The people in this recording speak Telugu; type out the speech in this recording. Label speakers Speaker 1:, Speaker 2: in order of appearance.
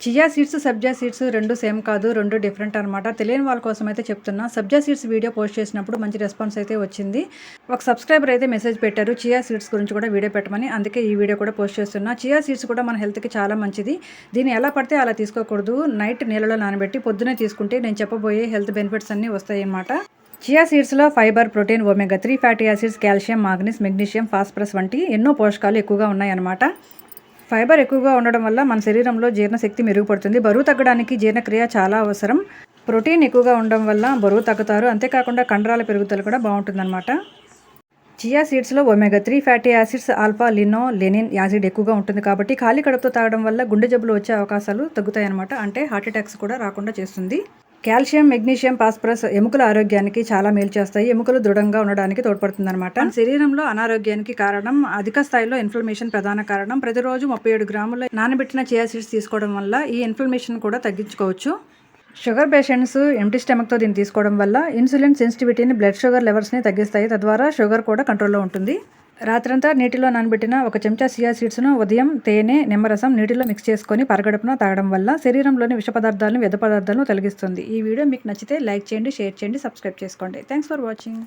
Speaker 1: చియా సీడ్స్, సబ్జా సీడ్స్ 2 సేమ్ కాదు. 2 డిఫరెంట్ అనమాట. తెలియని వాళ్ళ కోసం అయితే చెప్తున్నా. సబ్జా సీడ్స్ వీడియో పోస్ట్ చేసినప్పుడు మంచి రెస్పాన్స్ అయితే వచ్చింది. ఒక సబ్స్క్రైబర్ అయితే మెసేజ్ పెట్టారు చియా సీడ్స్ గురించి కూడా వీడియో పెట్టమని. అందుకే ఈ వీడియో కూడా పోస్ట్ చేస్తున్నా. చియా సీడ్స్ కూడా మన హెల్త్కి చాలా మంచిది. దీన్ని ఎలా పడితే అలా తీసుకోకూడదు. నైట్ నీళ్ళలో నానబెట్టి పొద్దునే తీసుకుంటే నేను చెప్పబోయే హెల్త్ బెనిఫిట్స్ అన్నీ వస్తాయి అన్నమాట. చియా సీడ్స్లో fibre, protein, omega 3 fatty acids, calcium, మాగ్నీస్, మెగ్నీషియం, ఫాస్ఫరస్ వంటి ఎన్నో పోషకాలు ఎక్కువగా ఉన్నాయన్నమాట. ఫైబర్ ఎక్కువగా ఉండడం వల్ల మన శరీరంలో జీర్ణశక్తి మెరుగుపడుతుంది. బరువు తగ్గడానికి జీర్ణక్రియ చాలా అవసరం. ప్రోటీన్ ఎక్కువగా ఉండడం వల్ల బరువు తగ్గుతారు. అంతేకాకుండా కండరాల పెరుగుదల కూడా బాగుంటుందన్నమాట. చియా సీడ్స్లో omega 3 fatty acids, alpha linolenic acid ఎక్కువగా ఉంటుంది కాబట్టి ఖాళీ కడుపుతో తాగడం వల్ల గుండె జబ్బులు వచ్చే అవకాశాలు తగ్గుతాయన్నమాట. అంటే హార్ట్ అటాక్స్ కూడా రాకుండా చేస్తుంది. కాల్షియం, మెగ్నీషియం, ఫాస్ఫరస్ ఎముకల ఆరోగ్యానికి చాలా మేలు చేస్తాయి. ఎముకలు దృఢంగా ఉండడానికి తోడ్పడుతుందన్నమాట. శరీరంలో అనారోగ్యానికి కారణం అధిక స్థాయిలో ఇన్ఫ్లమేషన్ ప్రధాన కారణం. ప్రతిరోజు 37 గ్రాముల నానబెట్టిన చియా సీడ్స్ తీసుకోవడం వల్ల ఈ ఇన్ఫ్లమేషన్ కూడా తగ్గించుకోవచ్చు. షుగర్ పేషెంట్స్ ఎంటీ స్టమక్తో దీన్ని తీసుకోవడం వల్ల ఇన్సులిన్ సెన్సిటివిటీని, బ్లడ్ షుగర్ లెవెల్స్ని తగ్గిస్తాయి. తద్వారా షుగర్ కూడా కంట్రోల్లో ఉంటుంది. రాత్రంతా నీటిలో నానబెట్టిన 1 చెంచా చియా సీడ్స్ను ఉదయం తేనె, నిమ్మరసం నీటిలో మిక్స్ చేసుకొని పరగడుపున తాగడం వల్ల శరీరంలోని విష పదార్థాలను, వ్యర్థ పదార్థాలను తొలగిస్తుంది. ఈ వీడియో మీకు నచ్చితే లైక్ చేయండి, షేర్ చేయండి, సబ్స్క్రైబ్ చేసుకోండి. Thanks for watching.